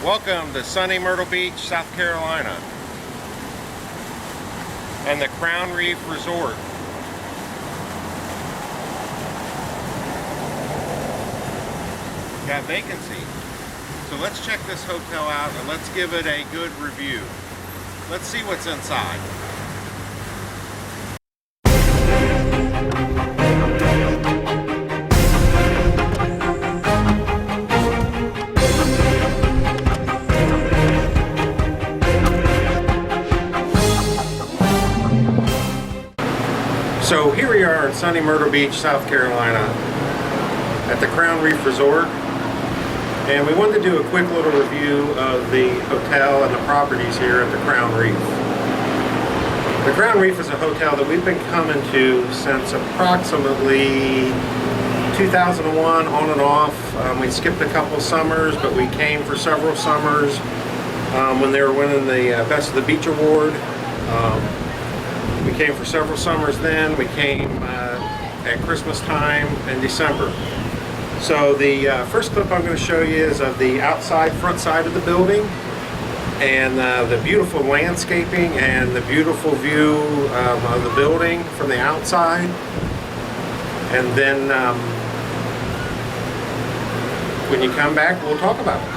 Welcome to sunny Myrtle Beach, South Carolina, and the Crown Reef Resort. Got vacancy. So let's check this hotel out and let's give it a good review. Let's see what's inside. So here we are in sunny Myrtle Beach, South Carolina at the Crown Reef Resort, and we wanted to do a quick little review of the hotel and the properties here at the Crown Reef. The Crown Reef is a hotel that we've been coming to since approximately 2001, on and off. We skipped a couple summers, but we came for several summers when they were winning the Best of the Beach Award. We came for several summers then. We came at Christmas time in December. So the first clip I'm going to show you is of the outside front side of the building and the beautiful landscaping and the beautiful view of the building from the outside. And then when you come back, we'll talk about it.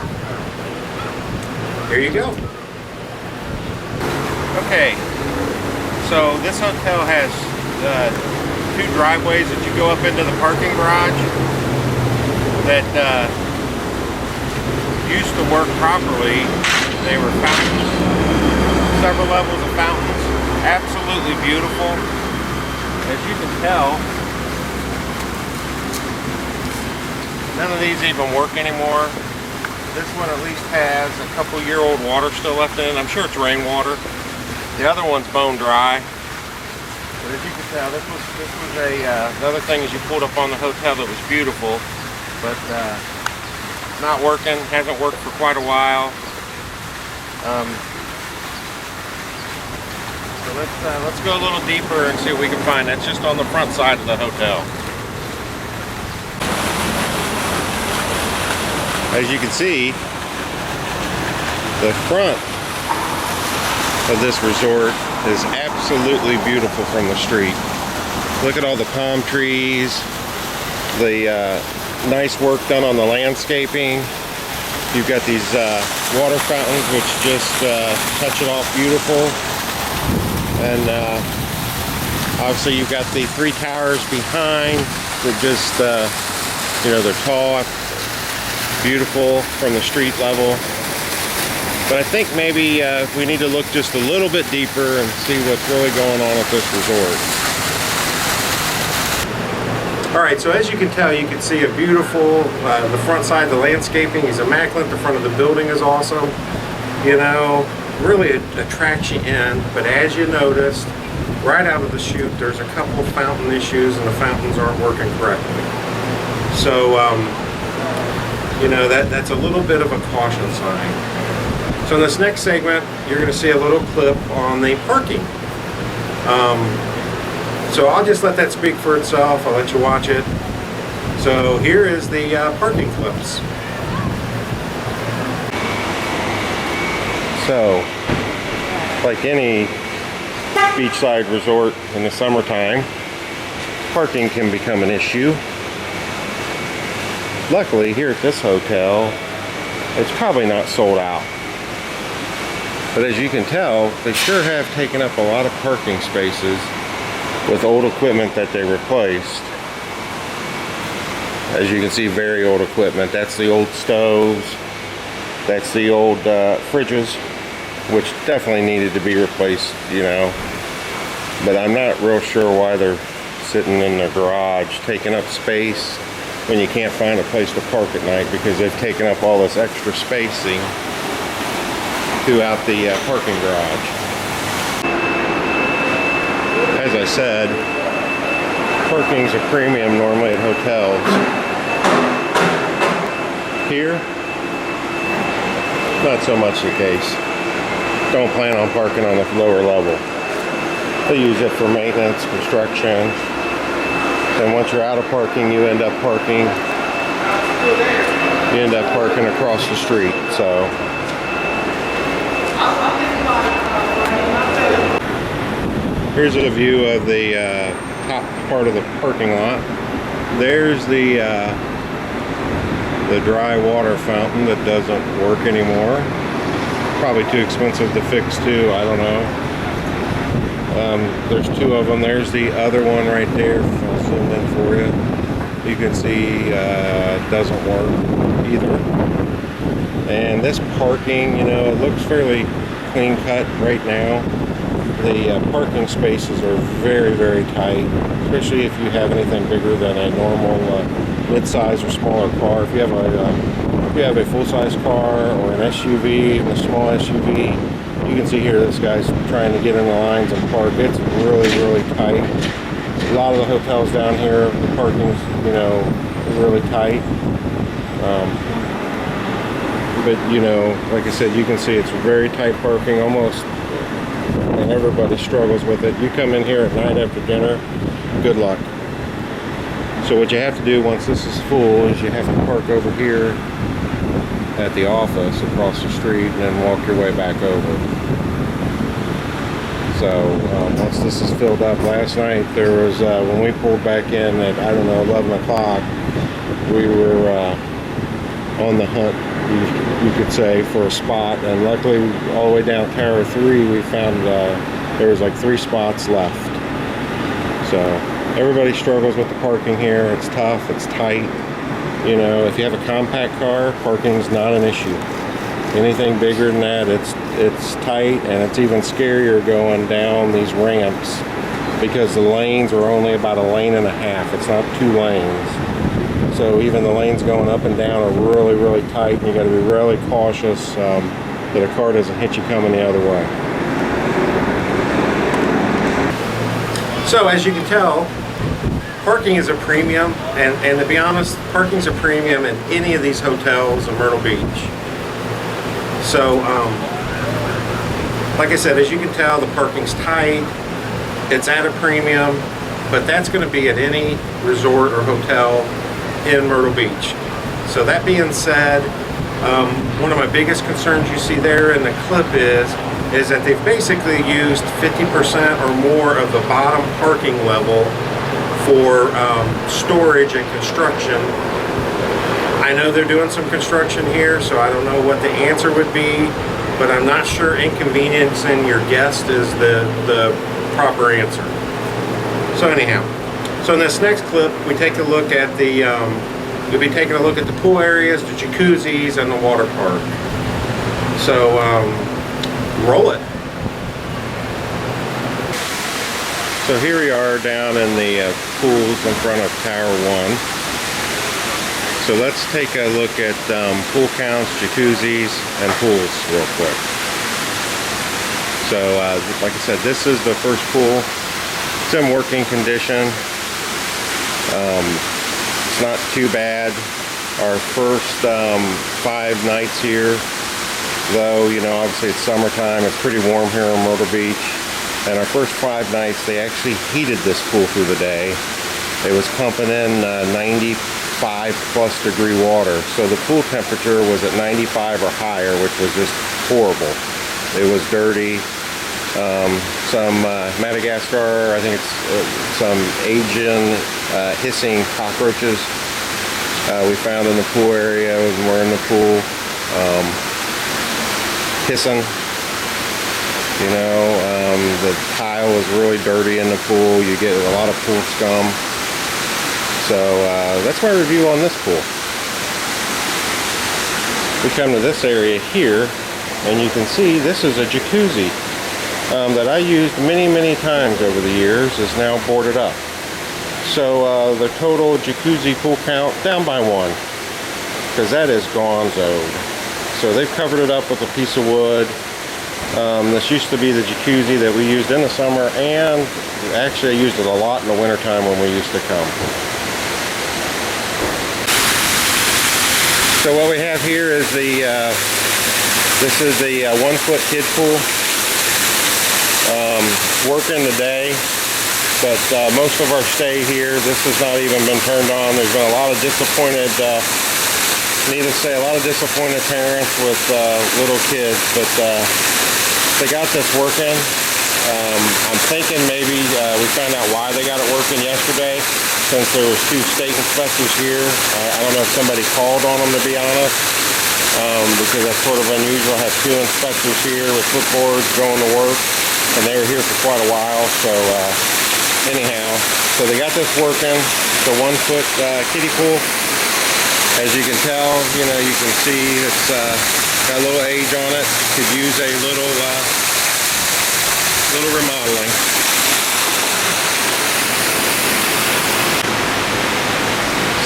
Here you go. Okay. So this hotel has two driveways that you go up into the parking garage that used to work properly. They were fountains, several levels of fountains, absolutely beautiful. As you can tell, none of these even work anymore. This one at least has a couple-year-old water still left in it. I'm sure it's rainwater. The other one's bone dry, but as you can tell, this was the other thing is you pulled up on the hotel that was beautiful, but not working, hasn't worked for quite a while. So let's go a little deeper and see what we can find. That's just on the front side of the hotel. As you can see, the front of this resort is absolutely beautiful from the street. Look at all the palm trees, the nice work done on the landscaping. You've got these water fountains which just touch it off beautiful, and obviously you've got the three towers behind that just they're tall, beautiful from the street level. But I think maybe we need to look just a little bit deeper and see what's really going on at this resort. All right, so as you can tell, you can see a beautiful, the front side, the landscaping is immaculate. The front of the building is awesome. You know, really attracts you in. But as you noticed, right out of the chute, there's a couple of fountain issues and the fountains aren't working correctly. So, that's a little bit of a caution sign. So in this next segment, you're going to see a little clip on the parking. So I'll just let that speak for itself. I'll let you watch it. So here is the parking clips. So, like any beachside resort in the summertime, parking can become an issue. Luckily, here at this hotel, it's probably not sold out. But as you can tell, they sure have taken up a lot of parking spaces with old equipment that they replaced. As you can see, very old equipment. That's the old stoves. That's the old fridges, which definitely needed to be replaced, But I'm not real sure why they're sitting in the garage taking up space when you can't find a place to park at night, because they've taken up all this extra spacing throughout the parking garage. As I said, parking's a premium normally at hotels. Here, not so much the case. Don't plan on parking on the lower level. They use it for maintenance, construction. Then once you're out of parking, you end up parking across the street. So Here's a view of the top part of the parking lot. There's the dry water fountain that doesn't work anymore. Probably too expensive to fix too, I don't know. There's two of them. There's the other one right there. I'll zoom in for you. You can see it doesn't work either. And this parking, you know, it looks fairly clean cut right now. The parking spaces are very, very tight, especially if you have anything bigger than a normal mid-size or smaller car. If you have a full-size car or an SUV, even a small SUV, you can see here this guy's trying to get in the lines and park. It's really, really tight. A lot of the hotels down here, the parking's, you know, really tight. But, you know, like I said, you can see it's very tight parking, almost, and everybody struggles with it. You come in here at night after dinner, good luck. So what you have to do once this is full is you have to park over here at the office across the street and then walk your way back over. So once this is filled up, last night there was, when we pulled back in at, I don't know, 11 o'clock, we were on the hunt, you could say, for a spot, and luckily all the way down Tower 3 we found there was like 3 spots left. So everybody struggles with the parking here. It's tough, it's tight. You know, if you have a compact car, parking's not an issue. Anything bigger than that, it's tight, and it's even scarier going down these ramps because the lanes are only about a lane and a half. It's not 2 lanes. So even the lanes going up and down are really, really tight, and you got to be really cautious that a car doesn't hit you coming the other way. So as you can tell, parking is a premium, and to be honest, parking's a premium in any of these hotels in Myrtle Beach. So, like I said, as you can tell, the parking's tight, it's at a premium, but that's going to be at any resort or hotel in Myrtle Beach. So that being said, one of my biggest concerns you see there in the clip is that they've basically used 50% or more of the bottom parking level for storage and construction. I know they're doing some construction here, so I don't know what the answer would be, but I'm not sure inconveniencing your guest is the proper answer. So anyhow, so in this next clip, we take a look at the, we'll be taking a look at the pool areas, the jacuzzis, and the water park. So roll it. So here we are down in the pools in front of Tower 1. So let's take a look at pool counts, jacuzzis, and pools real quick. So like I said, this is the first pool. It's in working condition. It's not too bad. Our first 5 nights here, though, you know, obviously it's summertime, it's pretty warm here in Myrtle Beach. And our first 5 nights, they actually heated this pool through the day. It was pumping in 95 plus degree water. So the pool temperature was at 95 or higher, which was just horrible. It was dirty. Some Madagascar, I think it's some Asian hissing cockroaches we found in the pool area when we're in the pool. Hissing. You know, the tile is really dirty in the pool. You get a lot of pool scum. So that's my review on this pool. We come to this area here, and you can see this is a jacuzzi that I used many, many times over the years. Is now boarded up. So the total jacuzzi pool count down by 1, because that is gonzoed. So they've covered it up with a piece of wood. This used to be the jacuzzi that we used in the summer, and actually I used it a lot in the wintertime when we used to come. So what we have here is the, this is the 1-foot kid pool. Working today, but most of our stay here, this has not even been turned on. There's been a lot of disappointed, needless to say, a lot of disappointed parents with little kids, but they got this working. I'm thinking maybe we found out why they got it working yesterday, since there was 2 state inspectors here. I don't know if somebody called on them, to be honest, because that's sort of unusual. I have 2 inspectors here with footboards going to work, and they were here for quite a while. So anyhow, so they got this working. It's a 1-foot kiddie pool. As you can tell, you can see it's got a little age on it. Could use a little remodeling.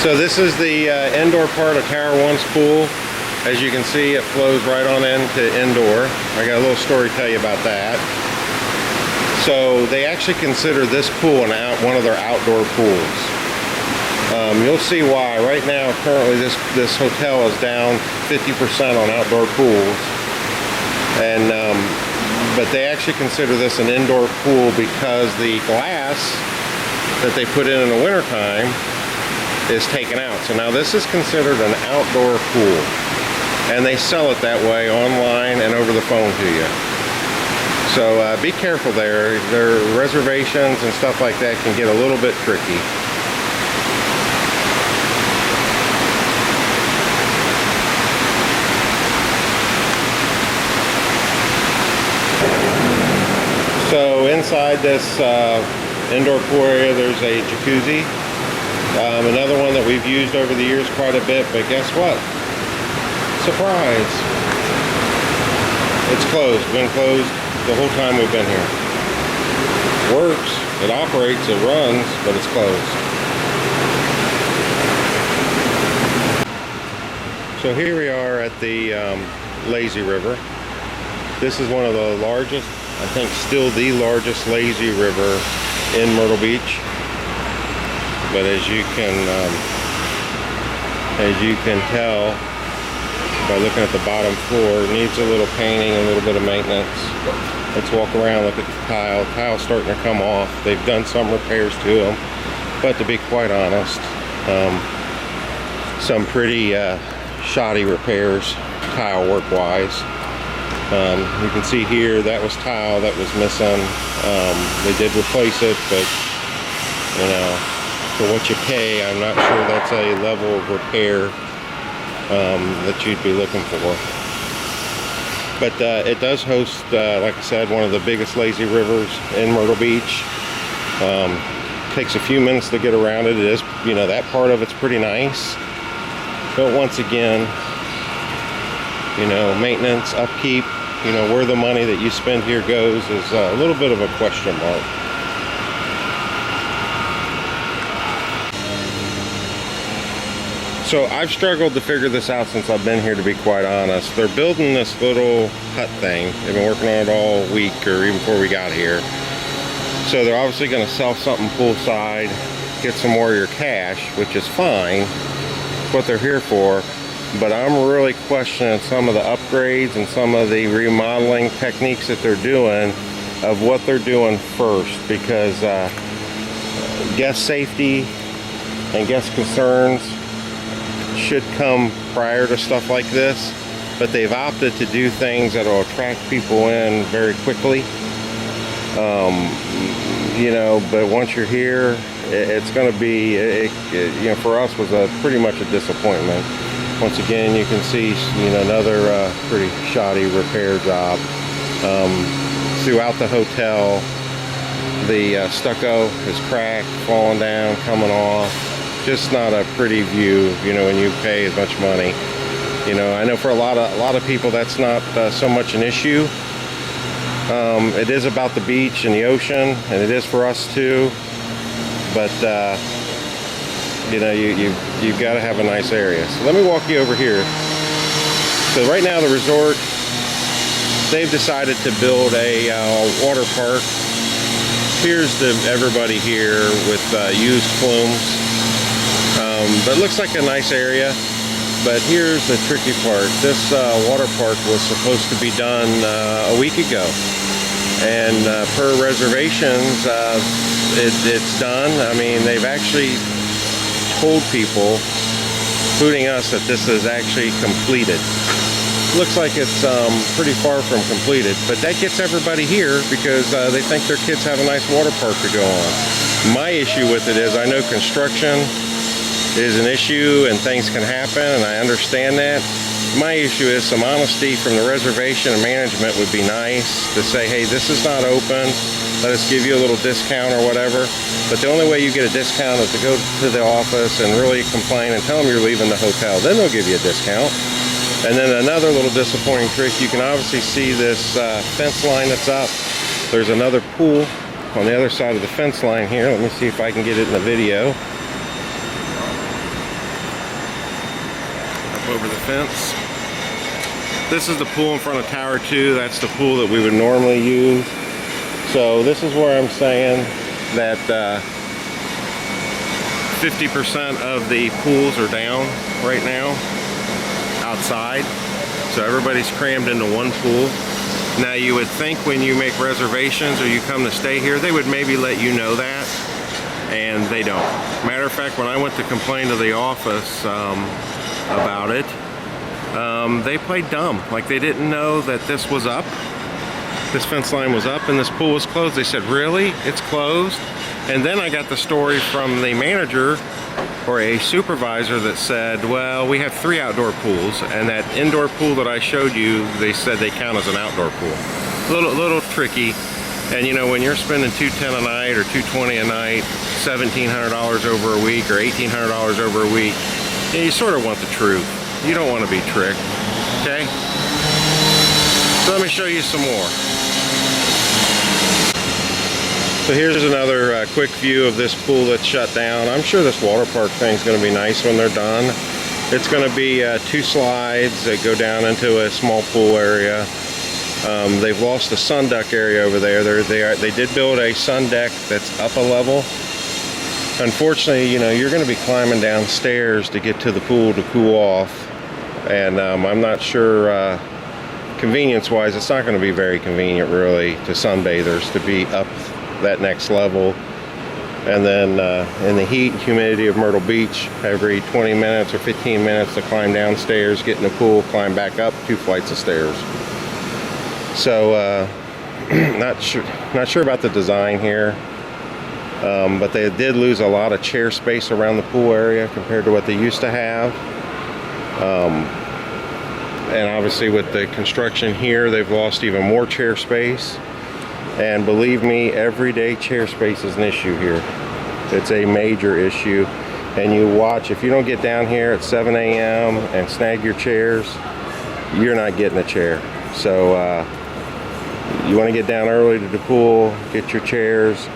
So this is the indoor part of Tower 1's pool. As you can see, it flows right on into indoor. I got a little story to tell you about that. So they actually consider this pool one of their outdoor pools. You'll see why. Right now, currently, this hotel is down 50% on outdoor pools, and but they actually consider this an indoor pool because the glass that they put in the wintertime is taken out. So now this is considered an outdoor pool, and they sell it that way online and over the phone to you. So be careful there. Their reservations and stuff like that can get a little bit tricky. So inside this indoor pool area, there's a jacuzzi. Another one that we've used over the years quite a bit, but guess what? Surprise! It's closed. Been closed the whole time we've been here. Works, it operates, it runs, but it's closed. So here we are at the lazy river. This is one of the largest, I think still the largest lazy river in Myrtle Beach. But as you can tell by looking at the bottom floor, it needs a little painting, a little bit of maintenance. Let's walk around, look at the tile. Tile's starting to come off. They've done some repairs to them, but to be quite honest, some pretty shoddy repairs, tile work wise. You can see here that was tile that was missing. They did replace it, but for what you pay, I'm not sure that's a level of repair that you'd be looking for. But it does host, like I said, one of the biggest lazy rivers in Myrtle Beach. Takes a few minutes to get around it. It is, that part of it's pretty nice. But once again, maintenance, upkeep, where the money that you spend here goes is a little bit of a question mark. So I've struggled to figure this out since I've been here, to be quite honest. They're building this little hut thing. They've been working on it all week or even before we got here. So they're obviously going to sell something poolside, get some more of your cash, which is fine. It's what they're here for. But I'm really questioning some of the upgrades and some of the remodeling techniques that they're doing, of what they're doing first, because guest safety and guest concerns should come prior to stuff like this, but they've opted to do things that will attract people in very quickly. But once you're here, it's going to be, for us was pretty much a disappointment. Once again, you can see, another pretty shoddy repair job. Throughout the hotel, the stucco is cracked, falling down, coming off. Just not a pretty view, when you pay as much money. I know for a lot of people that's not so much an issue. It is about the beach and the ocean, and it is for us too. But you've got to have a nice area. So let me walk you over here. So right now the resort, they've decided to build a water park. Here's everybody here with used flumes. But it looks like a nice area. But here's the tricky part. This water park was supposed to be done a week ago. And per reservations, it's done. I mean, they've actually told people, including us, that this is actually completed. looks like it's pretty far from completed, but that gets everybody here because they think their kids have a nice water park to go on. My issue with it is I know construction is an issue and things can happen, and I understand that. My issue is some honesty from the reservation and management would be nice to say, hey, this is not open, let us give you a little discount or whatever. But the only way you get a discount is to go to the office and really complain and tell them you're leaving the hotel. Then they'll give you a discount. And then another little disappointing trick, you can obviously see this fence line that's up. There's another pool on the other side of the fence line here. Let me see if I can get it in the video. Up over the fence. This is the pool in front of Tower 2. That's the pool that we would normally use. So this is where I'm saying that 50% of the pools are down right now outside. So everybody's crammed into one pool. Now you would think when you make reservations or you come to stay here, they would maybe let you know that, and they don't. Matter of fact, when I went to complain to the office about it, they played dumb. Like they didn't know that this was up. This fence line was up and this pool was closed. They said, really? It's closed? And then I got the story from the manager or a supervisor that said, well, we have 3 outdoor pools, and that indoor pool that I showed you, they said they count as an outdoor pool. Little tricky. And you know, when you're spending $210 a night or $220 a night, $1,700 over a week or $1,800 over a week, you sort of want the truth. You don't want to be tricked, okay? So let me show you some more. So here's another quick view of this pool that's shut down. I'm sure this water park thing's going to be nice when they're done. It's going to be 2 slides that go down into a small pool area. They've lost the sun deck area over there. They did build a sun deck that's up a level. Unfortunately, you know, you're going to be climbing downstairs to get to the pool to cool off. And I'm not sure, convenience-wise, it's not going to be very convenient, really, to sunbathers to be up that next level. And then in the heat and humidity of Myrtle Beach, every 20 minutes or 15 minutes to climb downstairs, get in the pool, climb back up 2 flights of stairs. So not sure about the design here, but they did lose a lot of chair space around the pool area compared to what they used to have. And obviously with the construction here, they've lost even more chair space. And believe me, everyday chair space is an issue here. It's a major issue. And you watch, if you don't get down here at 7 a.m. and snag your chairs, you're not getting a chair. So you want to get down early to the pool, get your chairs,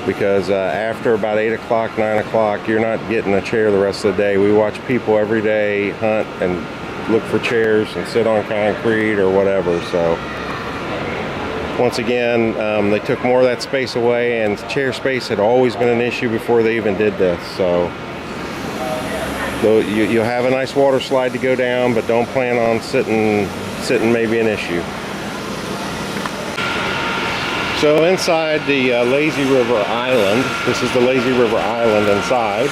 because after about 8 o'clock, 9 o'clock, you're not getting a chair the rest of the day. We watch people every day hunt and look for chairs and sit on concrete or whatever. So once again, they took more of that space away, and chair space had always been an issue before they even did this. So you'll have a nice water slide to go down, but don't plan on sitting may be an issue. So inside the Lazy River Island, this is the Lazy River Island inside.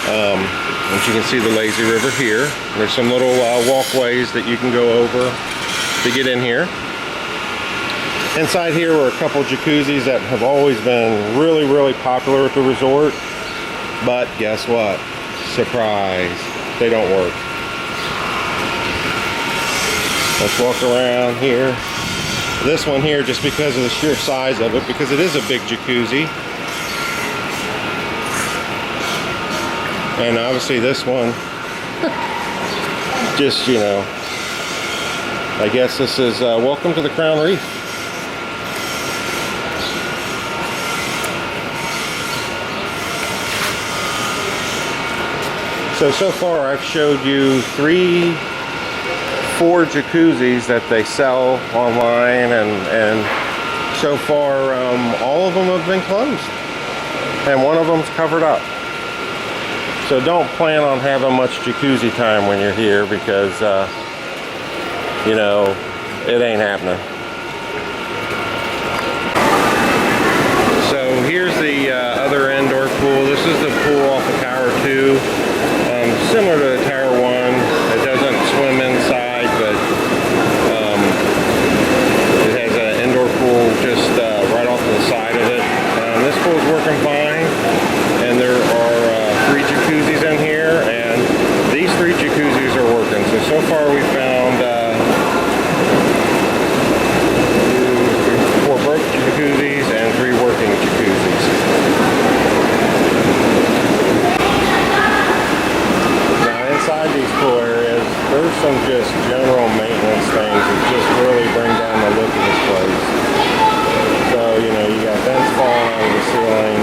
As you can see the Lazy River here. There's some little walkways that you can go over to get in here. Inside here were a couple jacuzzis that have always been really popular at the resort. But guess what? Surprise, they don't work. Let's walk around here. This one here, just because of the sheer size of it, because it is a big jacuzzi. And obviously this one, just, you know, I guess this is welcome to the Crown Reef. So far I've showed you 4 jacuzzis that they sell online, and so far all of them have been closed, and one of them's covered up. So don't plan on having much jacuzzi time when you're here, because you know, it ain't happening. So here's the other indoor pool. This is the pool off of Tower 2. Similar to Tower 1, it doesn't swim inside, but jacuzzis are working. So far we found 4 broken jacuzzis and 3 working jacuzzis. Now inside these pool areas, there's some just general maintenance things that just really bring down the look of this place. So, you know, you got vents falling out of the ceiling.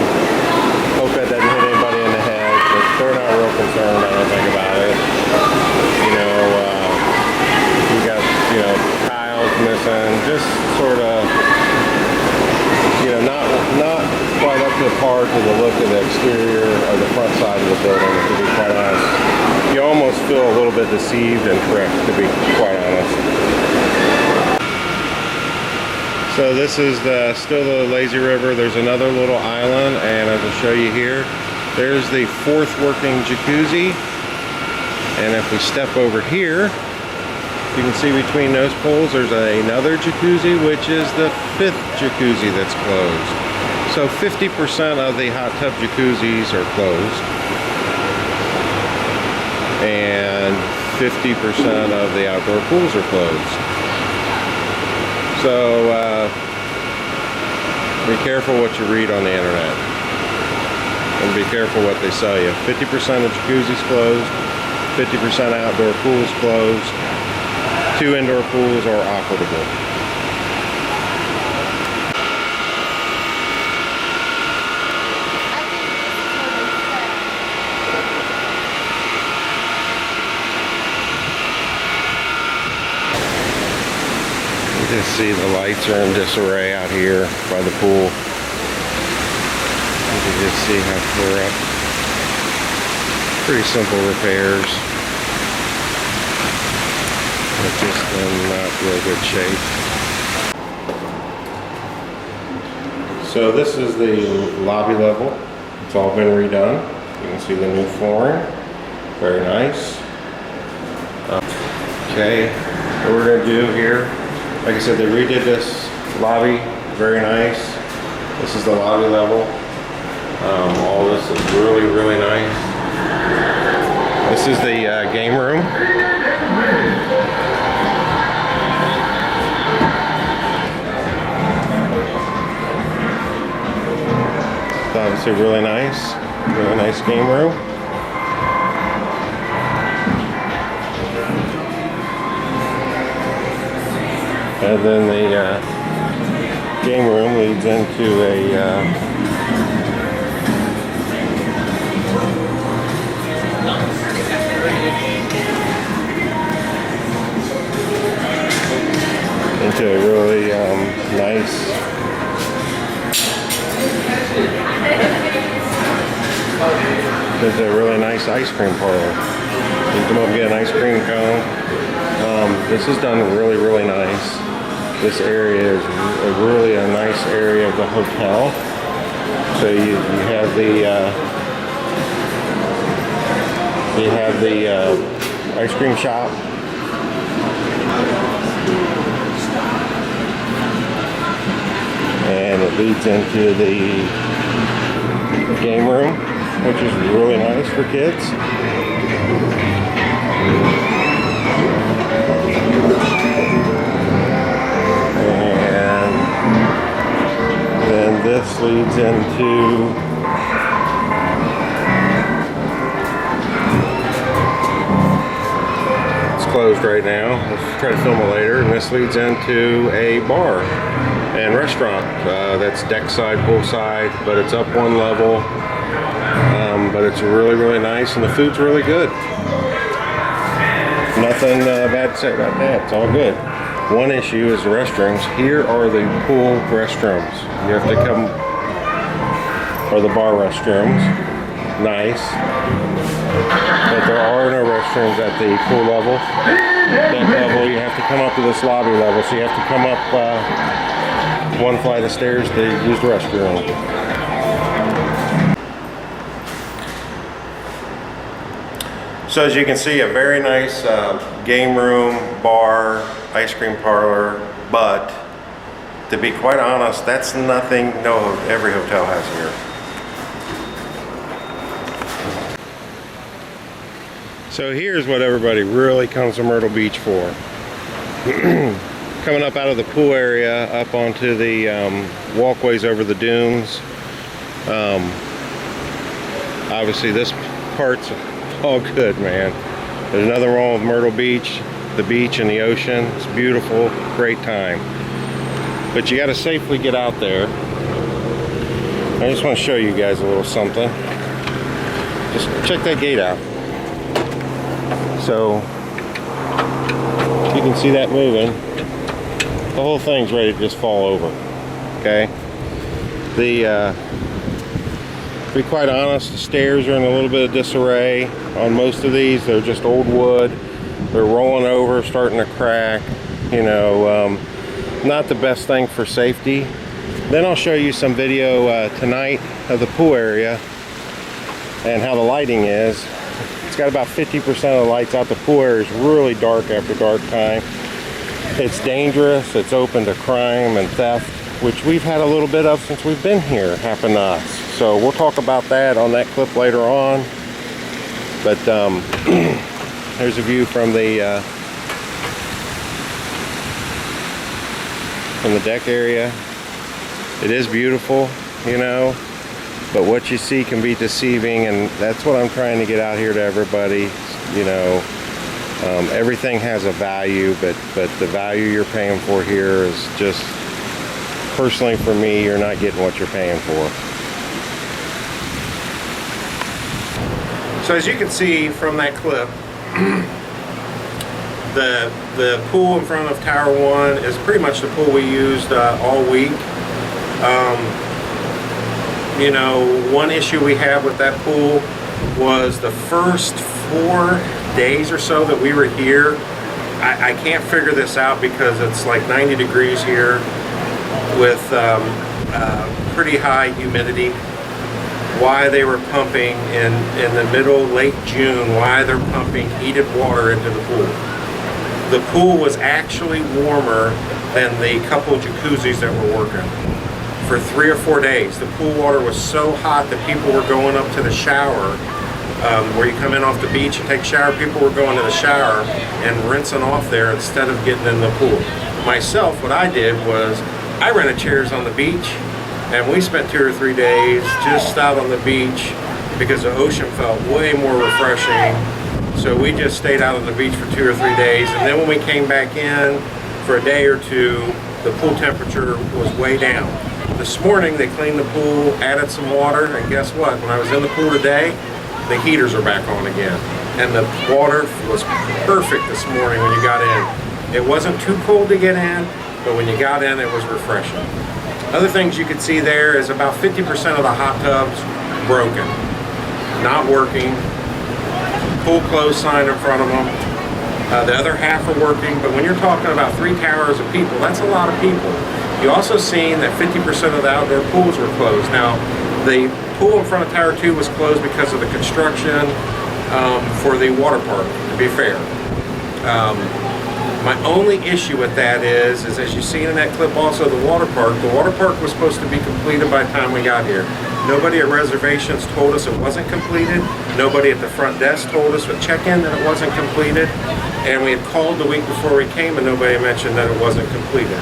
Hope that doesn't hit anybody in the head, but they're not real concerned, I don't think, about it. You know, you got, you know, tiles missing, just sort of, you know, not quite up to par to the look of the exterior or the front side of the building, to be quite honest. You almost feel a little bit deceived and tricked, to be quite honest. So this is still the lazy river. There's another little island, and as I'll show you here, there's the 4th working jacuzzi. And if we step over here, you can see between those poles there's another jacuzzi, which is the 5th jacuzzi that's closed. So 50% of the hot tub jacuzzis are closed, and 50% of the outdoor pools are closed. So be careful what you read on the internet, and be careful what they sell you. 50% of jacuzzis closed, 50% outdoor pools closed, 2 indoor pools are operable. You can see the lights are in disarray out here by the pool. You can just see how tore up. Pretty simple repairs, but just in not real good shape. So this is the lobby level. It's all been redone. You can see the new flooring. Very nice. Okay, what we're going to do here, like I said, they redid this lobby, very nice. This is the lobby level. All this is really, really nice. This is the game room. It's obviously really nice game room. And then the game room leads into a really nice ice cream parlor. You can come up and get an ice cream cone. This is done really, really nice. This area is really a nice area of the hotel. So you have the ice cream shop. And it leads into the game room, which is really nice for kids. And then this leads into it's closed right now. Let's try to film it later. And this leads into a bar and restaurant that's deck side, poolside, but it's up 1 level. But it's really, really nice, and the food's really good. Nothing bad to say about that. It's all good. One issue is the restrooms. Here are the pool restrooms. You have to come, or the bar restrooms. Nice. But there are no restrooms at the pool level. Deck level, you have to come up to this lobby level, so you have to come up 1 flight of stairs to use the restroom. So as you can see, a very nice game room, bar, ice cream parlor, but to be quite honest, that's nothing every hotel has here. So here's what everybody really comes to Myrtle Beach for. Coming up out of the pool area, up onto the walkways over the dunes. Obviously this part's all good, man. There's nothing wrong with Myrtle Beach, the beach and the ocean. It's beautiful, great time. But you got to safely get out there. I just want to show you guys a little something. Just check that gate out. So you can see that moving. The whole thing's ready to just fall over. Okay. To be quite honest, the stairs are in a little bit of disarray on most of these. They're just old wood. They're rolling over, starting to crack. You know, not the best thing for safety. Then I'll show you some video tonight of the pool area and how the lighting is. It's got about 50% of the lights out. The pool area is really dark after dark time. It's dangerous. It's open to crime and theft, which we've had a little bit of since we've been here, happen to us. So we'll talk about that on that clip later on. But there's a view from the deck area. It is beautiful, you know, but what you see can be deceiving, and that's what I'm trying to get out here to everybody. You know, everything has a value, but the value you're paying for here is just, personally for me, you're not getting what you're paying for. So as you can see from that clip, the pool in front of Tower 1 is pretty much the pool we used all week. You know, one issue we had with that pool was the first 4 days or so that we were here. I can't figure this out because it's like 90 degrees here with pretty high humidity. Why they were pumping in the late June, why they're pumping heated water into the pool. The pool was actually warmer than the couple jacuzzis that were working. For 3 or 4 days, the pool water was so hot that people were going up to the shower. Where you come in off the beach and take a shower, people were going to the shower and rinsing off there instead of getting in the pool. Myself, what I did was I rented chairs on the beach, and we spent 2 or 3 days just out on the beach because the ocean felt way more refreshing. So we just stayed out on the beach for 2 or 3 days, and then when we came back in for a day or two, the pool temperature was way down. This morning they cleaned the pool, added some water, and guess what? When I was in the pool today, the heaters are back on again. And the water was perfect this morning when you got in. It wasn't too cold to get in, but when you got in, it was refreshing. Other things you could see there is about 50% of the hot tubs broken, not working. Pool closed sign in front of them. The other half are working, but when you're talking about 3 towers of people, that's a lot of people. You also seen that 50% of the outdoor pools were closed. Now, the pool in front of Tower 2 was closed because of the construction for the water park, to be fair. My only issue with that is as you seen in that clip also, the water park was supposed to be completed by the time we got here. Nobody at reservations told us it wasn't completed. Nobody at the front desk told us at check-in that it wasn't completed. And we had called the week before we came and nobody mentioned that it wasn't completed.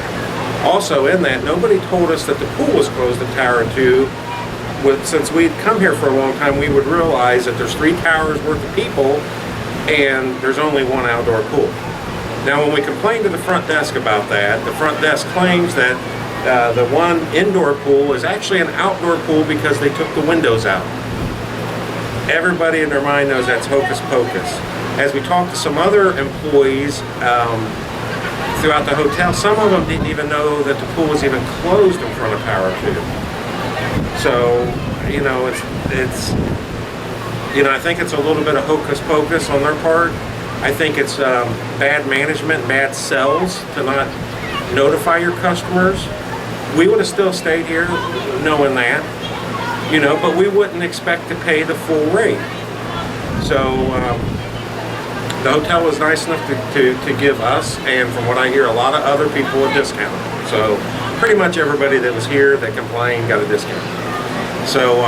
Also in that, nobody told us that the pool was closed at Tower 2. Since we'd come here for a long time, we would realize that there's 3 towers worth of people and there's only 1 outdoor pool. Now when we complained to the front desk about that, the front desk claims that the one indoor pool is actually an outdoor pool because they took the windows out. Everybody in their mind knows that's hocus pocus. As we talked to some other employees throughout the hotel, some of them didn't even know that the pool was even closed in front of Tower 2. So, you know, it's you know, I think it's a little bit of hocus pocus on their part. I think it's bad management, bad sales to not notify your customers. We would have still stayed here knowing that, you know, but we wouldn't expect to pay the full rate. So the hotel was nice enough to give us, and from what I hear, a lot of other people, a discount. So pretty much everybody that was here that complained got a discount. So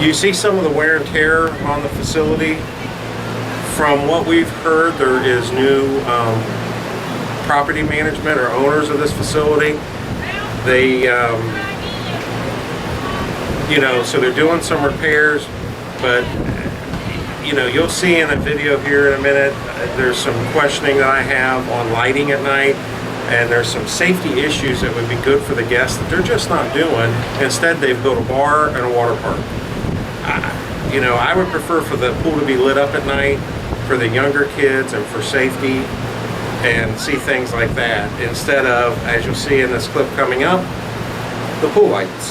you see some of the wear and tear on the facility. From what we've heard, there is new property management or owners of this facility. They, so they're doing some repairs, but you'll see in a video here in a minute, there's some questioning that I have on lighting at night, and there's some safety issues that would be good for the guests that they're just not doing. Instead, they've built a bar and a water park. I would prefer for the pool to be lit up at night for the younger kids and for safety and see things like that, instead of, as you'll see in this clip coming up, the pool lights.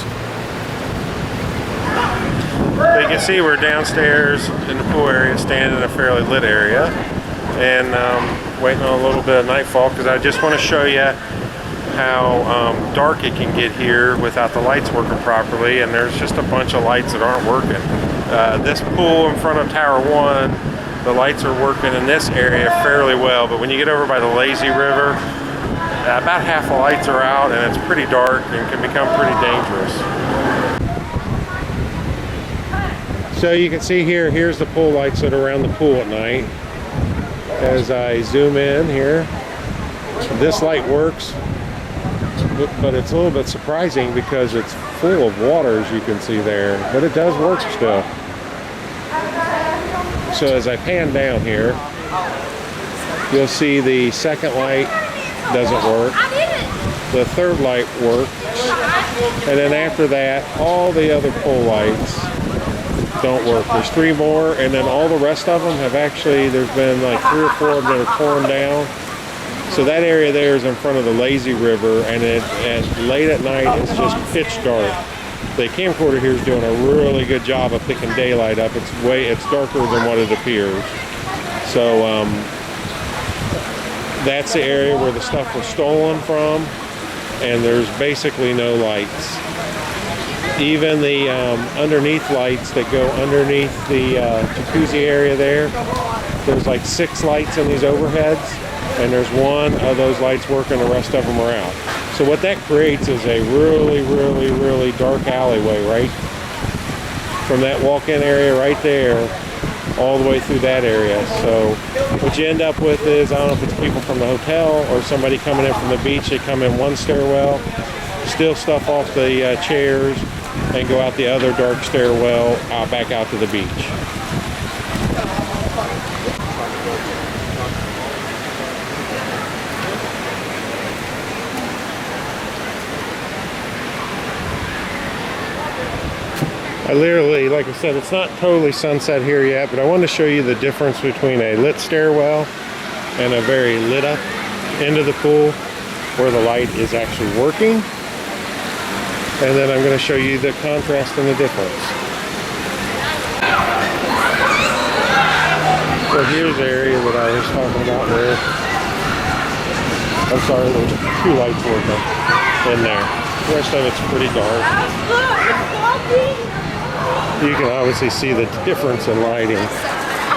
So you can see we're downstairs in the pool area, standing in a fairly lit area, and waiting on a little bit of nightfall because I just want to show you how dark it can get here without the lights working properly, and there's just a bunch of lights that aren't working. This pool in front of Tower 1, the lights are working in this area fairly well, but when you get over by the lazy river, about half the lights are out and it's pretty dark and can become pretty dangerous. So you can see here's the pool lights that are around the pool at night. As I zoom in here, this light works, but it's a little bit surprising because it's full of water, as you can see there, but it does work still. So as I pan down here, you'll see the second light doesn't work, the third light works, and then after that, all the other pole lights don't work. There's 3 more, and then all the rest of them have actually, there's been like 3 or 4 of them that are torn down. So that area there is in front of the lazy river, and late at night it's just pitch dark. The camcorder here is doing a really good job of picking daylight up. It's darker than what it appears. So that's the area where the stuff was stolen from, and there's basically no lights. Even the underneath lights that go underneath the jacuzzi area there's like 6 lights in these overheads, and there's 1 of those lights working, the rest of them are out. So what that creates is a really, really, really dark alleyway, right? From that walk-in area right there, all the way through that area. So what you end up with is, I don't know if it's people from the hotel or somebody coming in from the beach, they come in one stairwell, steal stuff off the chairs, and go out the other dark stairwell back out to the beach. I literally, like I said, it's not totally sunset here yet, but I wanted to show you the difference between a lit stairwell and a very lit up end of the pool where the light is actually working. And then I'm going to show you the contrast and the difference. So here's the area that I was talking about there. I'm sorry, there's 2 lights working in there. The rest of it's pretty dark. You can obviously see the difference in lighting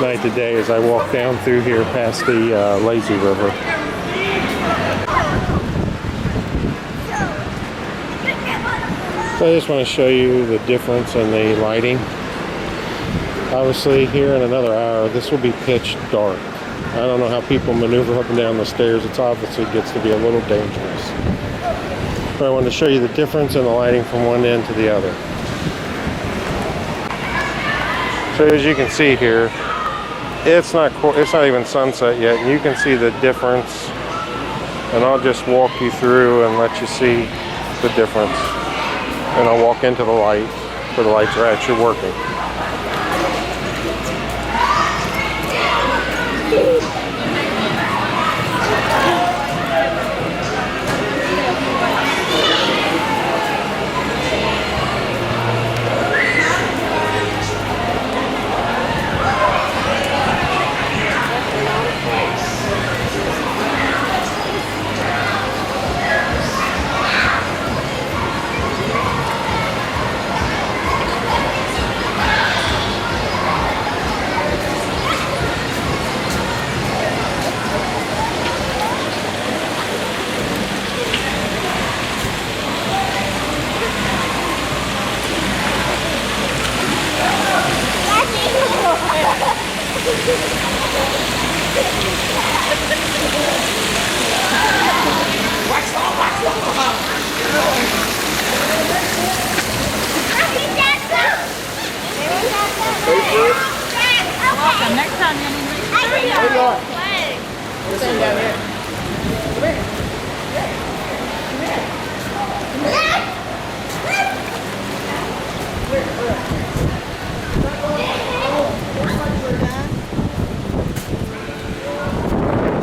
night to day as I walk down through here past the lazy river. So I just want to show you the difference in the lighting. Obviously here in another hour this will be pitch dark. I don't know how people maneuver up and down the stairs. It's obviously gets to be a little dangerous. But I wanted to show you the difference in the lighting from one end to the other. So as you can see here, it's not even sunset yet, and you can see the difference. And I'll just walk you through and let you see the difference. And I'll walk into the light where the lights are actually working. Where you going? We're sitting down here. Come here.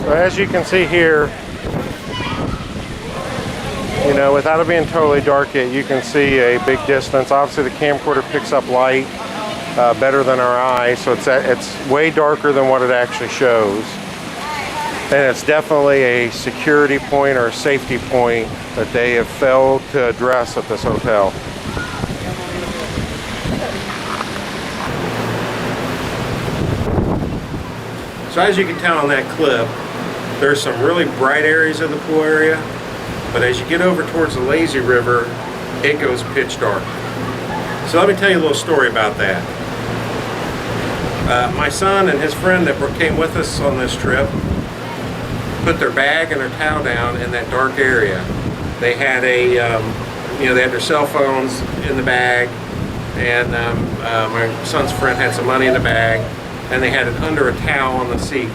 So as you can see here, you know, without it being totally dark yet, you can see a big distance. Obviously the camcorder picks up light better than our eye, so it's way darker than what it actually shows. And it's definitely a security point or a safety point that they have failed to address at this hotel. So as you can tell on that clip, there's some really bright areas of the pool area, but as you get over towards the lazy river, it goes pitch dark. So let me tell you a little story about that. My son and his friend that came with us on this trip put their bag and their towel down in that dark area. They had they had their cell phones in the bag, and my son's friend had some money in the bag, and they had it under a towel on the seat.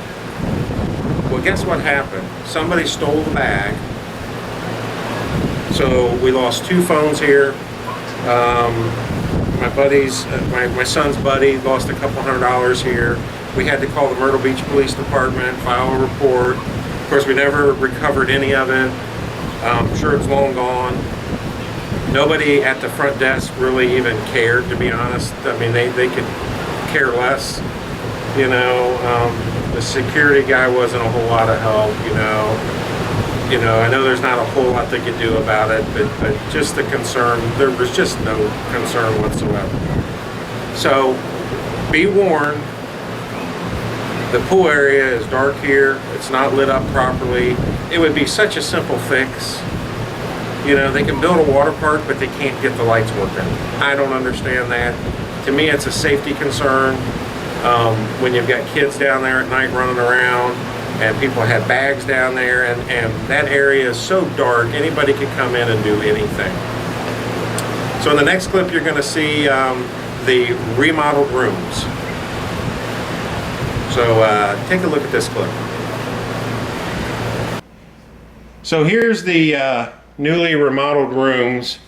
Well, guess what happened? Somebody stole the bag. So we lost 2 phones here. My son's buddy lost a couple $100 here. We had to call the Myrtle Beach Police Department, file a report. Of course, we never recovered any of it. I'm sure it's long gone. Nobody at the front desk really even cared, to be honest. I mean, they could care less. You know, the security guy wasn't a whole lot of help, you know, I know there's not a whole lot they could do about it, but just the concern, there was just no concern whatsoever. So, be warned, the pool area is dark here, it's not lit up properly. It would be such a simple fix. You know, they can build a water park, but they can't get the lights working. I don't understand that. To me, it's a safety concern. When you've got kids down there at night running around, and people have bags down there, and that area is so dark, anybody could come in and do anything. So in the next clip, you're going to see the remodeled rooms. So take a look at this clip. So here's the newly remodeled rooms.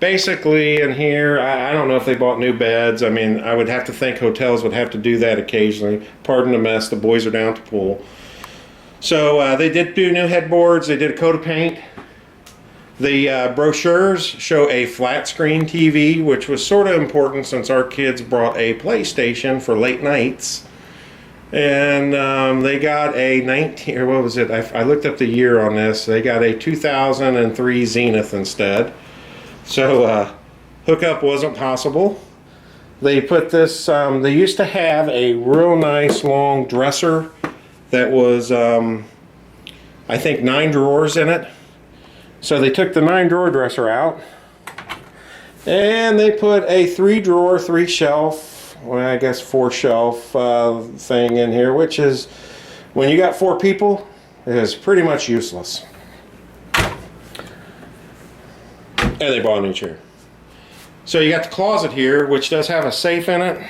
Basically in here, I don't know if they bought new beds. I mean, I would have to think hotels would have to do that occasionally. Pardon the mess, the boys are down at the pool. So they did do new headboards, they did a coat of paint. The brochures show a flat screen TV, which was sort of important since our kids brought a PlayStation for late nights. And they got a I looked up the year on this. They got a 2003 Zenith instead. So hookup wasn't possible. They put this, they used to have a real nice long dresser that was, I think 9 drawers in it. So they took the 9 drawer dresser out and they put a 3 drawer, 3 shelf, well, I guess 4 shelf thing in here, which is, when you got 4 people, is pretty much useless. And they bought a new chair. So you got the closet here, which does have a safe in it.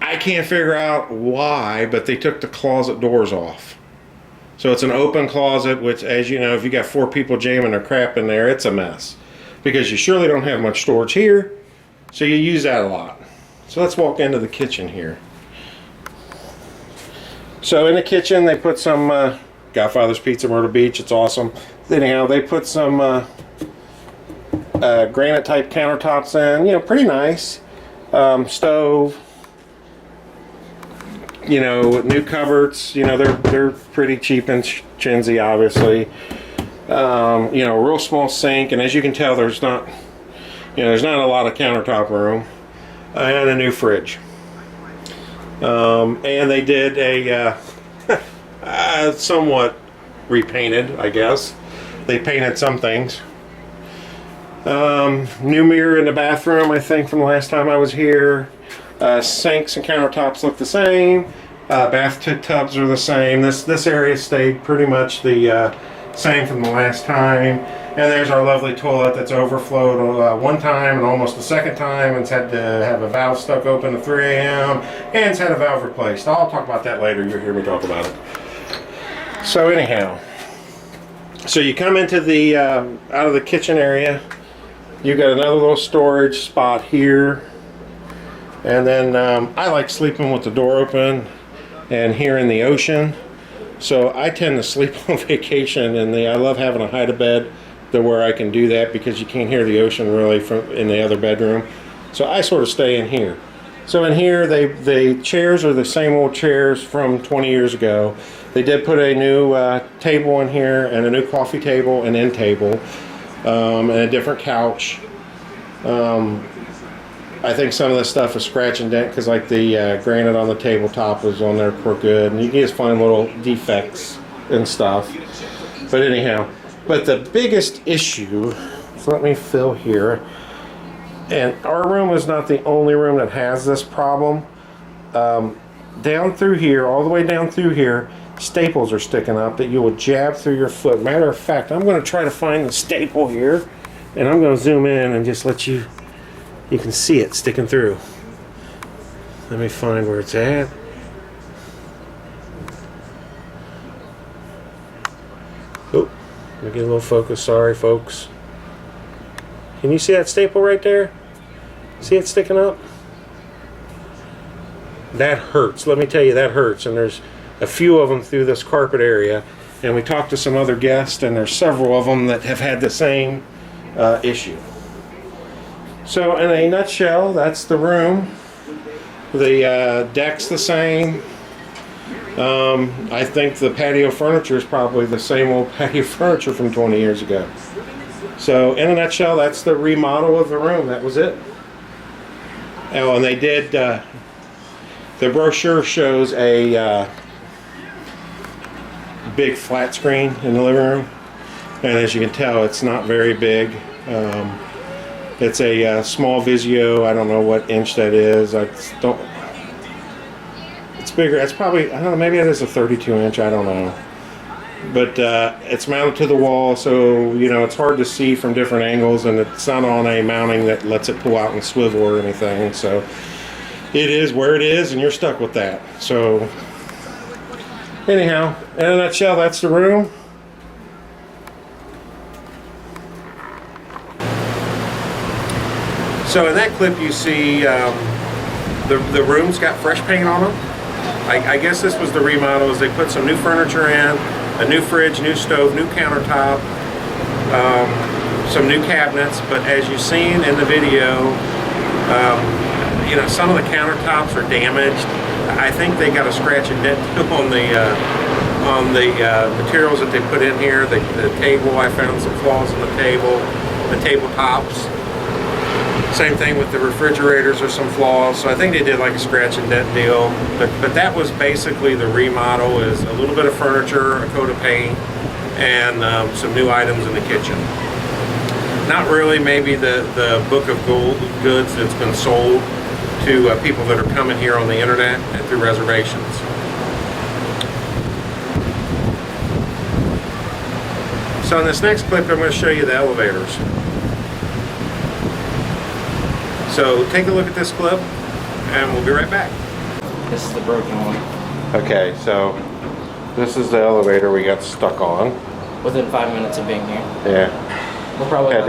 I can't figure out why, but they took the closet doors off. So it's an open closet, which, as you know, if you got 4 people jamming their crap in there, it's a mess. Because you surely don't have much storage here, so you use that a lot. So let's walk into the kitchen here. So in the kitchen, they put some Godfather's Pizza, Myrtle Beach. It's awesome. Anyhow, they put some granite type countertops in. You know, pretty nice. Stove. You know, new cupboards. You know, they're pretty cheap and chintzy, obviously. You know, a real small sink, and as you can tell, there's not a lot of countertop room, and a new fridge. And they did a somewhat repainted, I guess. They painted some things. New mirror in the bathroom, I think, from the last time I was here. Sinks and countertops look the same. Bathtubs are the same. This area stayed pretty much the Same from the last time. And there's our lovely toilet that's overflowed one time and almost the second time, and it's had to have a valve stuck open at 3 a.m. and it's had a valve replaced. I'll talk about that later. You'll hear me talk about it. So anyhow, so you come into the out of the kitchen area. You've got another little storage spot here, and then I like sleeping with the door open and here in the ocean. So I tend to sleep on vacation, and I love having a hide-a-bed to where I can do that because you can't hear the ocean really from in the other bedroom. So I sort of stay in here. So in here, the chairs are the same old chairs from 20 years ago. They did put a new table in here and a new coffee table and end table and a different couch. I think some of this stuff is scratch and dent because like the granite on the tabletop was on there crooked, and you can just find little defects and stuff. But anyhow, but the biggest issue, so let me fill here, and our room is not the only room that has this problem. Down through here, all the way down through here, staples are sticking up that you will jab through your foot. Matter of fact, I'm going to try to find the staple here, and I'm going to zoom in and just let you can see it sticking through. Let me find where it's at. Oh, let me get a little focus. Sorry, folks. Can you see that staple right there? See it sticking up? That hurts. Let me tell you, that hurts. And there's a few of them through this carpet area. And we talked to some other guests, and there's several of them that have had the same issue. So in a nutshell, that's the room. The deck's the same. I think the patio furniture is probably the same old patio furniture from 20 years ago. So in a nutshell, that's the remodel of the room. That was it. Oh, and they did, the brochure shows a big flat screen in the living room. And as you can tell, it's not very big. It's a small Vizio. I don't know what inch that is. It's bigger. It's probably, I don't know, maybe it is a 32 inch. I don't know. But it's mounted to the wall, so you know it's hard to see from different angles, and it's not on a mounting that lets it pull out and swivel or anything. So it is where it is, and you're stuck with that. So anyhow, in a nutshell, that's the room. So in that clip you see the room's got fresh paint on them. I guess this was the remodel, is they put some new furniture in, a new fridge, new stove, new countertop, some new cabinets, but as you've seen in the video, you know, some of the countertops are damaged. I think they got a scratch and dent on the materials that they put in here. The table, I found some flaws in the tabletops. Same thing with the refrigerators, or some flaws. So I think they did like a scratch and dent deal. But that was basically the remodel, is a little bit of furniture, a coat of paint, and some new items in the kitchen. Not really maybe the book of goods that's been sold to people that are coming here on the internet and through reservations. So in this next clip, I'm going to show you the elevators. So take a look at this clip, and we'll be right back. This is the broken one. Okay, so this is the elevator we got stuck on. Within 5 minutes of being here. Yeah. We're probably Had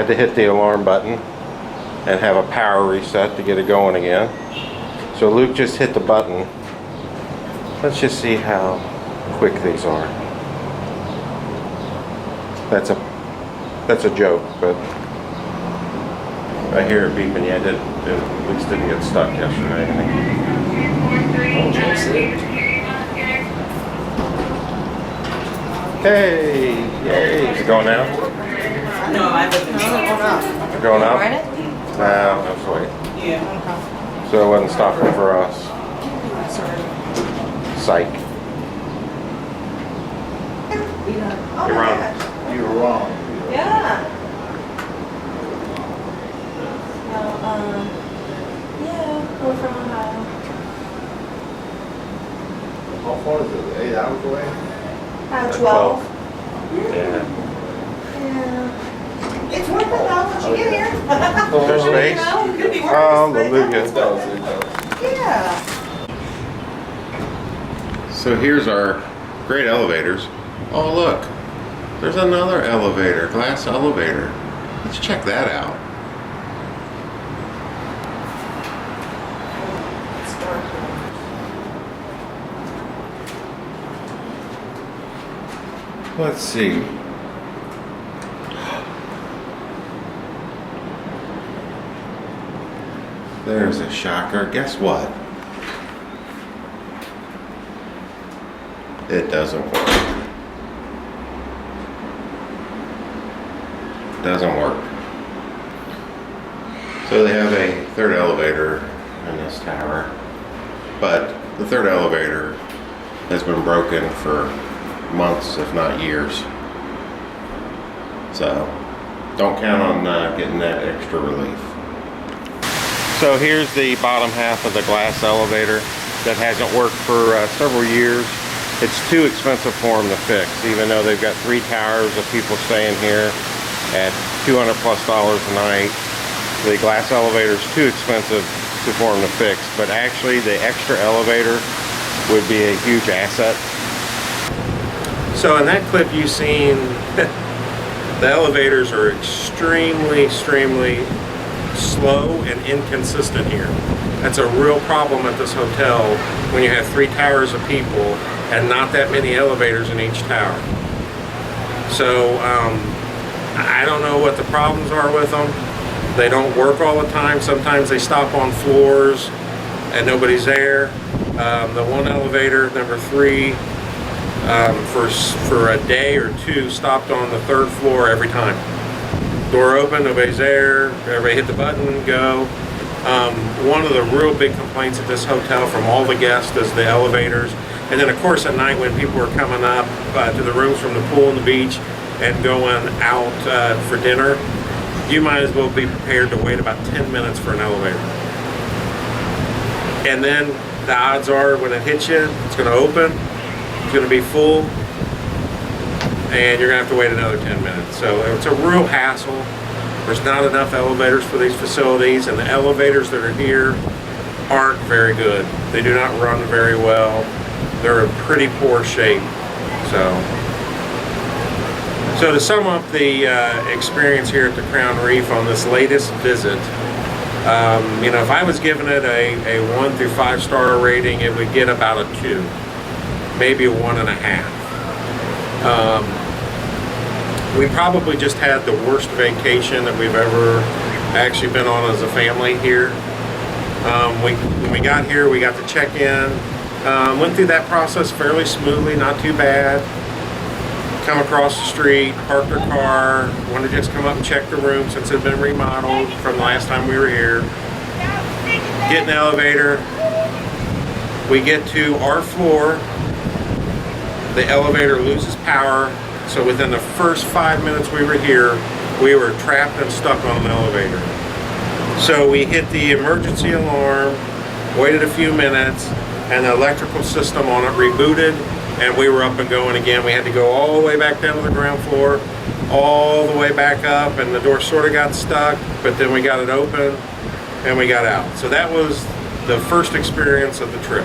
to hit the alarm button and have a power reset to get it going again. So Luke just hit the button. Let's just see how quick these are. That's a joke, but I hear it beeping. Yeah, it at least didn't get stuck yesterday. Hey, yay! Is it going now? No, I haven't. We're going up? No, let's wait. Yeah. So it wasn't stopping for us. Psych. You're wrong. You were wrong. Yeah. Yeah, we're from Ohio. How far is it? 8 hours away? 12. Yeah. Yeah. It's worth it though once you get here. There's space. You know, you could be working Hallelujah. Yeah. So here's our great elevators. Oh look, there's another elevator, glass elevator. Let's check that out. Let's see. There's a shocker. Guess what? It doesn't work. Doesn't work. So they have a third elevator in this tower, but the third elevator has been broken for months, if not years. So don't count on getting that extra relief. So here's the bottom half of the glass elevator that hasn't worked for several years. It's too expensive for them to fix, even though they've got 3 towers of people staying here at $200+ a night. The glass elevator is too expensive for them to fix, but actually the extra elevator would be a huge asset. So in that clip you've seen, the elevators are extremely slow and inconsistent here. That's a real problem at this hotel when you have 3 towers of people and not that many elevators in each tower. So I don't know what the problems are with them. They don't work all the time. Sometimes they stop on floors and nobody's there. The one elevator, number 3, for a day or 2 stopped on the 3rd floor every time. Door open, nobody's there, everybody hit the button, go. One of the real big complaints at this hotel from all the guests is the elevators. And then of course at night when people are coming up to the rooms from the pool and the beach and going out for dinner, you might as well be prepared to wait about 10 minutes for an elevator. And then the odds are when it hits you, it's going to open, it's going to be full, and you're going to have to wait another 10 minutes. So it's a real hassle. There's not enough elevators for these facilities, and the elevators that are here aren't very good. They do not run very well. They're in pretty poor shape. So to sum up the experience here at the Crown Reef on this latest visit, you know, if I was giving it a 1 through 5 star rating, it would get about a 2, maybe a 1.5. We probably just had the worst vacation that we've ever actually been on as a family here. When we got here, we got to check in. Went through that process fairly smoothly, not too bad. Come across the street, parked our car, wanted to just come up and check the room since it had been remodeled from the last time we were here. Get in the elevator. We get to our floor. The elevator loses power. So within the first 5 minutes we were here, we were trapped and stuck on an elevator. So we hit the emergency alarm, waited a few minutes, and the electrical system on it rebooted, and we were up and going again. We had to go all the way back down to the ground floor, all the way back up, and the door sort of got stuck, but then we got it open and we got out. So that was the first experience of the trip.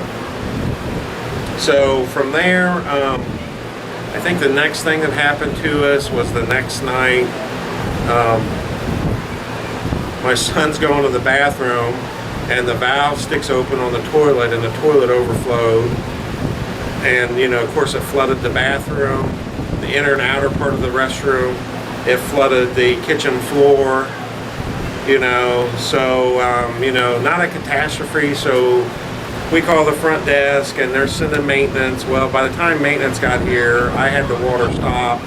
So from there, I think the next thing that happened to us was the next night. My son's going to the bathroom and the valve sticks open on the toilet and the toilet overflowed. And, you know, of course it flooded the bathroom, the inner and outer part of the restroom. It flooded the kitchen floor, you know, so, you know, not a catastrophe. So we call the front desk and they're sending maintenance. Well, by the time maintenance got here, I had the water stop.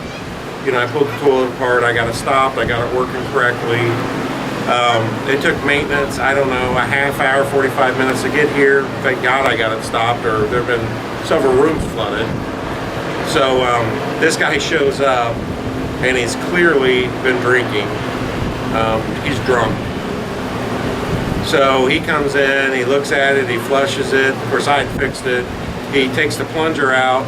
You know, I pulled the toilet apart, I got it stopped, I got it working correctly. It took maintenance, I don't know, a half hour, 45 minutes to get here. Thank God I got it stopped, or there have been several rooms flooded. So this guy shows up and he's clearly been drinking. He's drunk. So he comes in, he looks at it, he flushes it. Of course I had fixed it. He takes the plunger out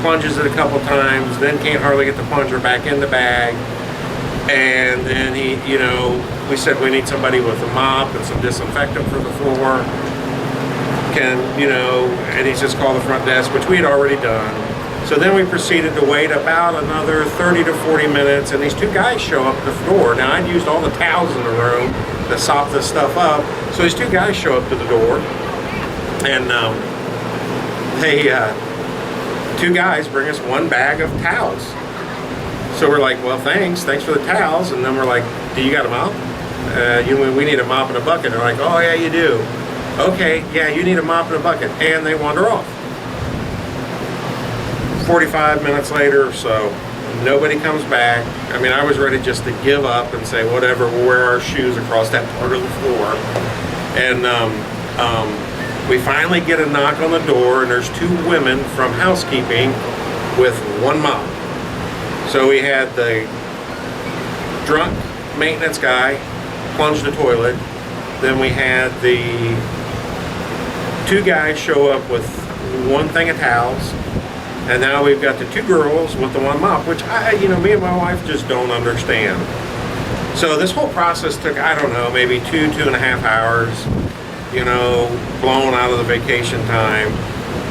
plunges it a couple times, then can't hardly get the plunger back in the bag. And then we said we need somebody with a mop and some disinfectant for the floor. And he's just called the front desk, which we had already done. So then we proceeded to wait about another 30 to 40 minutes, and these two guys show up at the door. Now, I'd used all the towels in the room to sop this stuff up. So these two guys show up to the door, and two guys bring us one bag of towels. So we're like, well, thanks for the towels. And then we're like, do you got a mop? We need a mop and a bucket. They're like, oh yeah, you do. Okay, yeah, you need a mop and a bucket. And they wander off. 45 minutes later or so, nobody comes back. I mean, I was ready just to give up and say, whatever, we'll wear our shoes across that part of the floor. And we finally get a knock on the door, and there's two women from housekeeping with one mop. So we had the drunk maintenance guy plunge the toilet. Then we had the two guys show up with one thing of towels. And now we've got the two girls with the one mop, which me and my wife just don't understand. So this whole process took, I don't know, maybe 2.5 hours, blown out of the vacation time.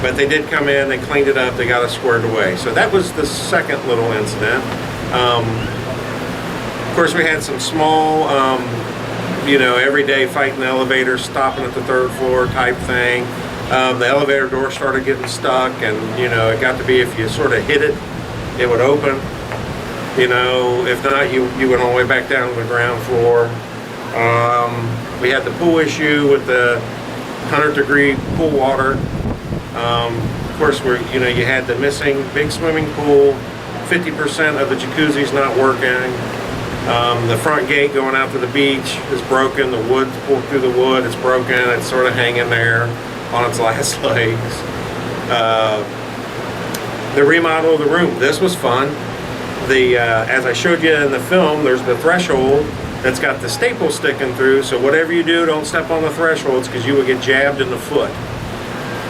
But they did come in, they cleaned it up, they got us squared away. So that was the second little incident. Of course, we had some small, everyday fighting the elevator, stopping at the third floor type thing. The elevator door started getting stuck, and it got to be if you sort of hit it, it would open. If not, you went all the way back down to the ground floor. We had the pool issue with the 100-degree pool water. Of course, you had the missing big swimming pool. 50% of the jacuzzi's not working. The front gate going out to the beach is broken. The wood pulled through the wood. It's broken. It's sort of hanging there on its last legs. The remodel of the room. This was fun. As I showed you in the film, there's the threshold that's got the staple sticking through. So whatever you do, don't step on the thresholds because you will get jabbed in the foot.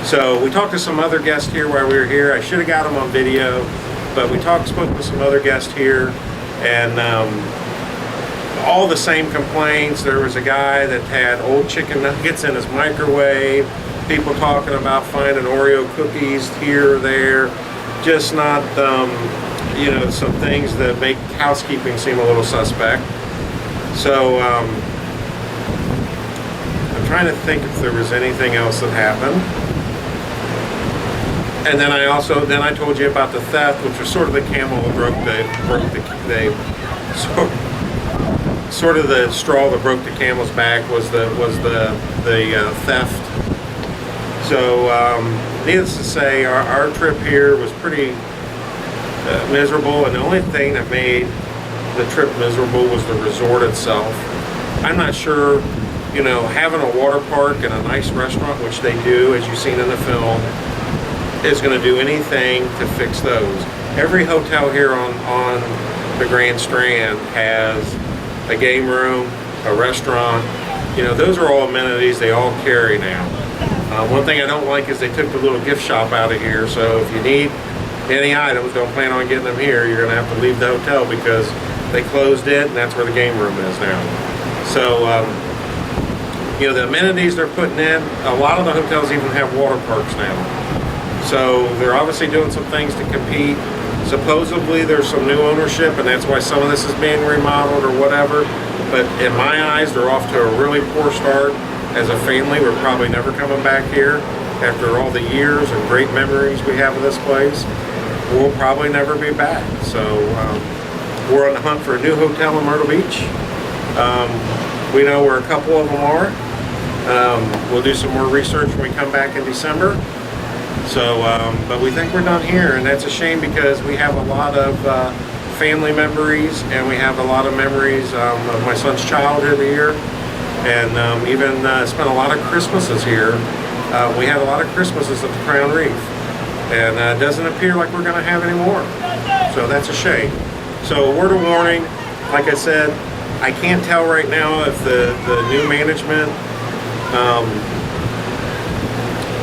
So we talked to some other guests here while we were here. I should have got them on video, but we spoke to some other guests here, and all the same complaints. There was a guy that had old chicken nuggets in his microwave, people talking about finding Oreo cookies here or there, just not, some things that make housekeeping seem a little suspect. So I'm trying to think if there was anything else that happened. And then I told you about the theft, which was sort of the camel that broke sort of the straw that broke the camel's back was the theft. So needless to say, our trip here was pretty miserable, and the only thing that made the trip miserable was the resort itself. I'm not sure, having a water park and a nice restaurant, which they do, as you've seen in the film, is going to do anything to fix those. Every hotel here on the Grand Strand has a game room, a restaurant. Those are all amenities they all carry now. One thing I don't like is they took the little gift shop out of here, so if you need any items, don't plan on getting them here, you're going to have to leave the hotel because they closed it, and that's where the game room is now. So, the amenities they're putting in, a lot of the hotels even have water parks now. So they're obviously doing some things to compete. Supposedly there's some new ownership, and that's why some of this is being remodeled or whatever. But in my eyes, they're off to a really poor start. As a family, we're probably never coming back here after all the years and great memories we have of this place. We'll probably never be back. So we're on the hunt for a new hotel in Myrtle Beach. We know where a couple of them are. We'll do some more research when we come back in December. So, but we think we're done here, and that's a shame because we have a lot of family memories, and we have a lot of memories of my son's childhood here, and even spent a lot of Christmases here. We had a lot of Christmases at the Crown Reef, and it doesn't appear like we're going to have any more. So that's a shame. So a word of warning, like I said, I can't tell right now if the new management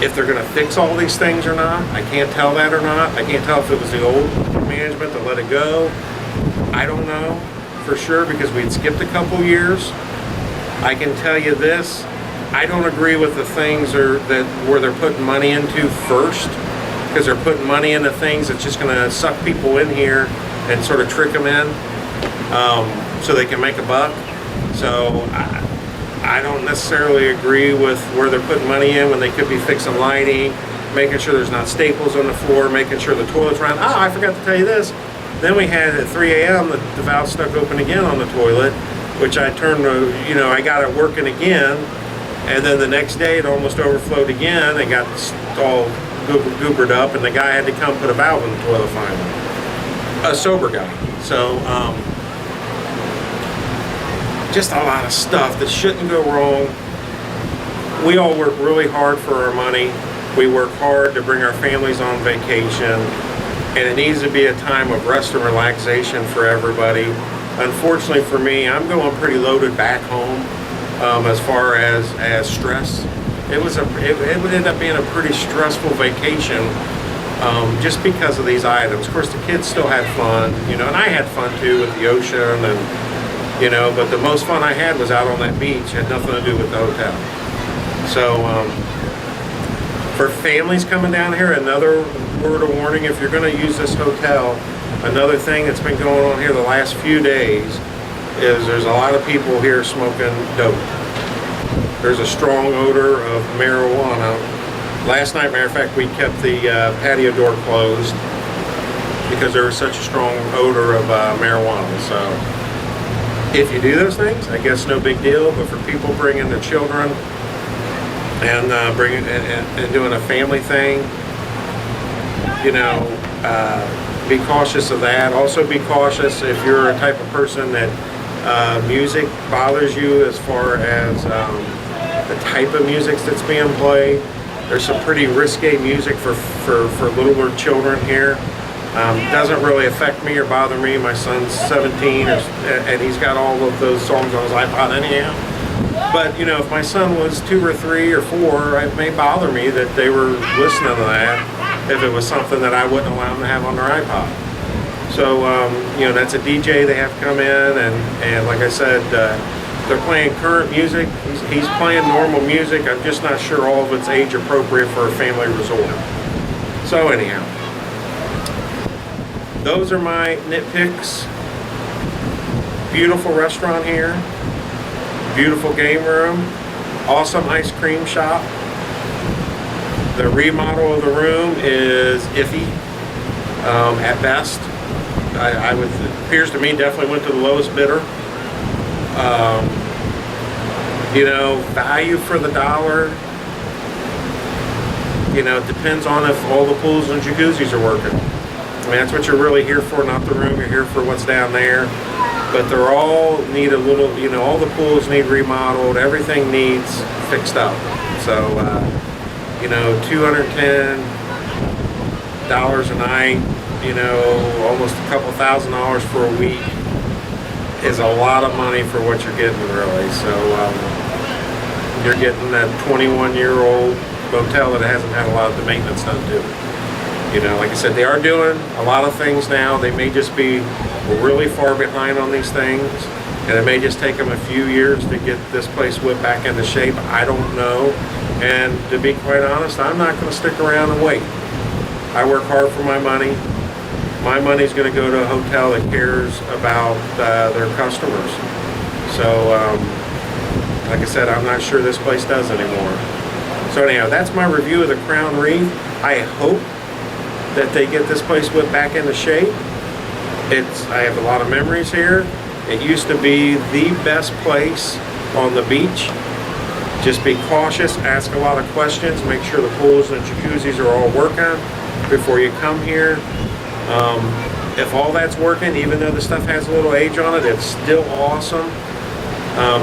If they're gonna fix all these things or not, I can't tell that or not. I can't tell if it was the old management that let it go. I don't know for sure because we'd skipped a couple years. I can tell you this, I don't agree with the things where they're putting money into first, because they're putting money into things that's just gonna suck people in here and sort of trick them in so they can make a buck. So I don't necessarily agree with where they're putting money in when they could be fixing lighting, making sure there's not staples on the floor, making sure the toilet's running. Oh, I forgot to tell you this. Then we had at 3 a.m. the valve stuck open again on the toilet, which I turned to, I got it working again. And then the next day it almost overflowed again and got all goobered up, and the guy had to come put a valve in the toilet finally. A sober guy. So, just a lot of stuff that shouldn't go wrong. We all work really hard for our money. We work hard to bring our families on vacation, and it needs to be a time of rest and relaxation for everybody. Unfortunately for me, I'm going pretty loaded back home as far as stress. It would end up being a pretty stressful vacation just because of these items. Of course, the kids still had fun, and I had fun too with the ocean and but the most fun I had was out on that beach. It had nothing to do with the hotel. So for families coming down here, another word of warning: if you're going to use this hotel, another thing that's been going on here the last few days is there's a lot of people here smoking dope. There's a strong odor of marijuana. Last night, matter of fact, we kept the patio door closed because there was such a strong odor of marijuana. So if you do those things, I guess no big deal. But for people bringing their children and bringing and doing a family thing, be cautious of that. Also, be cautious if you're a type of person that music bothers you, as far as the type of music that's being played. There's some pretty risque music for littler children here. Doesn't really affect me or bother me. My son's 17 and he's got all of those songs on his iPod anyhow. But if my son was 2 or 3 or 4, it may bother me that they were listening to that if it was something that I wouldn't allow them to have on their iPod. So that's a DJ they have come in, and like I said, they're playing current music. He's playing normal music. I'm just not sure all of it's age appropriate for a family resort. So anyhow, those are my nitpicks. Beautiful restaurant here. Beautiful game room. Awesome ice cream shop. The remodel of the room is iffy at best. It appears to me definitely went to the lowest bidder. Value for the dollar. It depends on if all the pools and jacuzzis are working. I mean, that's what you're really here for, not the room. You're here for what's down there. But they're all need a little, all the pools need remodeled. Everything needs fixed up. So, $210 a night, almost a couple $1,000 for a week is a lot of money for what you're getting, really. So, you're getting that 21-year-old motel that hasn't had a lot of the maintenance done to it. Like I said, they are doing a lot of things now. They may just be really far behind on these things, and it may just take them a few years to get this place whipped back into shape. I don't know. And to be quite honest, I'm not going to stick around and wait. I work hard for my money. My money's going to go to a hotel that cares about their customers. So, like I said, I'm not sure this place does anymore. So anyhow, that's my review of the Crown Reef. I hope that they get this place whipped back into shape. I have a lot of memories here. It used to be the best place on the beach. Just be cautious, ask a lot of questions, make sure the pools and the jacuzzis are all working before you come here. If all that's working, even though the stuff has a little age on it, it's still awesome.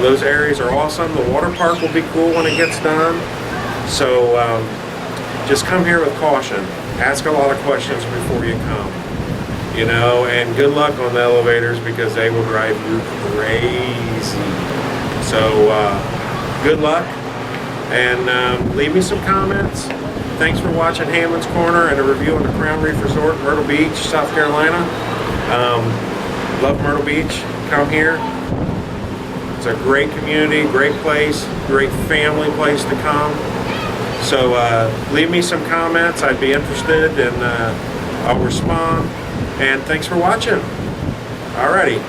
Those areas are awesome. The water park will be cool when it gets done. So just come here with caution. Ask a lot of questions before you come. And good luck on the elevators because they will drive you crazy. So good luck. and leave me some comments. Thanks for watching Hammond's Corner and a review on the Crown Reef Resort, Myrtle Beach, South Carolina. Love Myrtle Beach. Come here. It's a great community, great place, great family place to come. So leave me some comments. I'd be interested, and I'll respond. And thanks for watching. Alrighty.